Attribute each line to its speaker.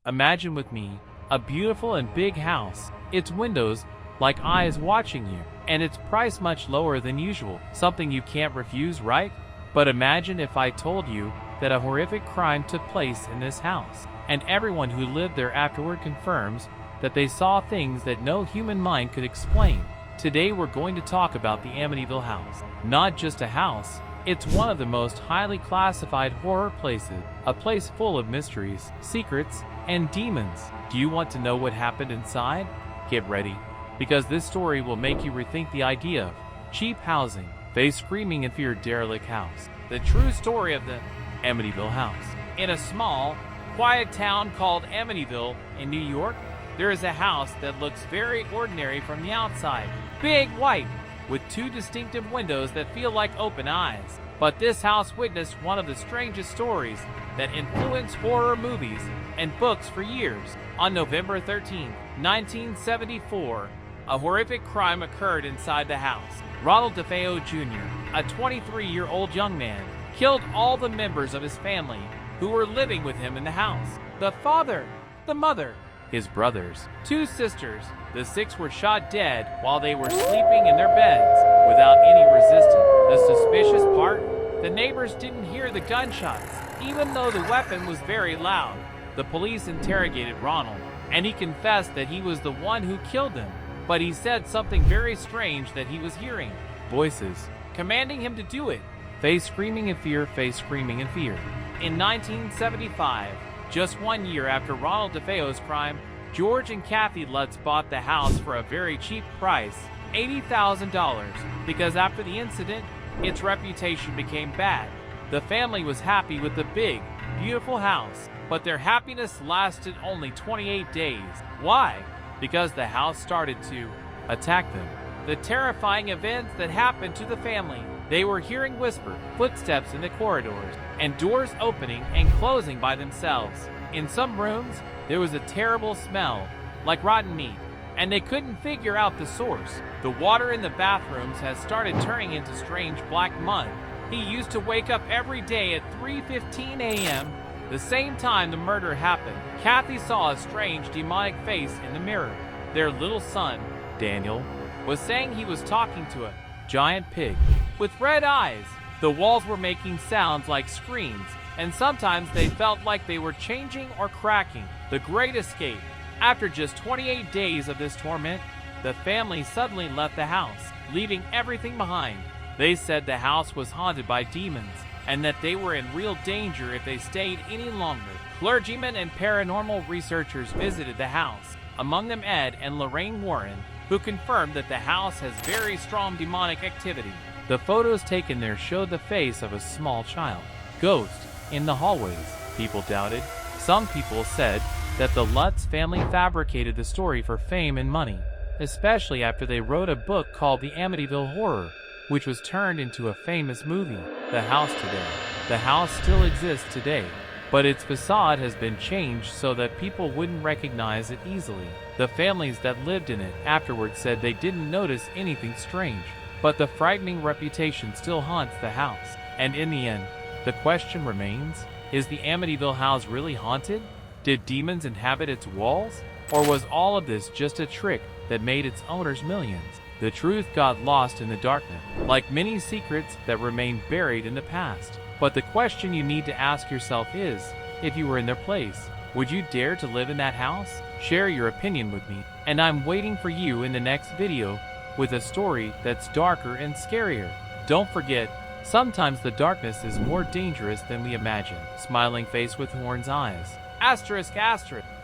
Speaker 1: Imagine with me a beautiful and big house, its windows like eyes watching you, and its price much lower than usual. Something you can't refuse, right? But imagine if I told you that a horrific crime took place in this house, and everyone who lived there afterward confirms that they saw things that no human mind could explain. Today we're going to talk about the Amityville House. Not just a house, it's one of the most highly classified horror places, a place full of mysteries, secrets, and demons. Do you want to know what happened inside? Get ready, because this story will make you rethink the idea of cheap housing, face screaming and fear derelict house. The true story of the Amityville House. In a small, quiet town called Amityville in New York, there is a house that looks very ordinary from the outside. Big white, with two distinctive windows that feel like open eyes. But this house witnessed one of the strangest stories that influenced horror movies and books for years. On November 13, 1974, a horrific crime occurred inside the house. Ronald DeFeo Jr., a 23-year-old young man, killed all the members of his family who were living with him in the house. The father, the mother, his brothers, two sisters. The six were shot dead while they were sleeping in their beds without any resistance. The suspicious part? The neighbors didn't hear the gunshots, even though the weapon was very loud. The police interrogated Ronald, and he confessed that he was the one who killed them. But he said something very strange that he was hearing. Voices, commanding him to do it. Face screaming in fear, face screaming in fear. In 1975, just 1 year after Ronald DeFeo's crime, George and Kathy Lutz bought the house for a very cheap price, $80,000, because after the incident, its reputation became bad. The family was happy with the big, beautiful house, but their happiness lasted only 28 days. Why? Because the house started to attack them. The terrifying events that happened to the family. They were hearing whispered footsteps in the corridors, and doors opening and closing by themselves. In some rooms, there was a terrible smell, like rotten meat, and they couldn't figure out the source. The water in the bathrooms has started turning into strange black mud. He used to wake up every day at 3:15 a.m., the same time the murder happened. Kathy saw a strange demonic face in the mirror. Their little son, Daniel, was saying he was talking to a giant pig with red eyes. The walls were making sounds like screams, and sometimes they felt like they were changing or cracking. The Great Escape. After just 28 days of this torment, the family suddenly left the house, leaving everything behind. They said the house was haunted by demons, and that they were in real danger if they stayed any longer. Clergymen and paranormal researchers visited the house, among them Ed and Lorraine Warren, who confirmed that the house has very strong demonic activity. The photos taken there showed the face of a small child. Ghost in the hallways. People doubted. Some people said that the Lutz family fabricated the story for fame and money, especially after they wrote a book called The Amityville Horror, which was turned into a famous movie. The house today. The house still exists today, but its facade has been changed so that people wouldn't recognize it easily. The families that lived in it afterwards said they didn't notice anything strange, but the frightening reputation still haunts the house. And in the end, the question remains, is the Amityville house really haunted? Did demons inhabit its walls? Or was all of this just a trick that made its owners millions? The truth got lost in the darkness, like many secrets that remain buried in the past. But the question you need to ask yourself is, if you were in their place, would you dare to live in that house? Share your opinion with me, and I'm waiting for you in the next video with a story that's darker and scarier. Don't forget, sometimes the darkness is more dangerous than we imagine. Smiling face with horns eyes. Asterisk, asterisk.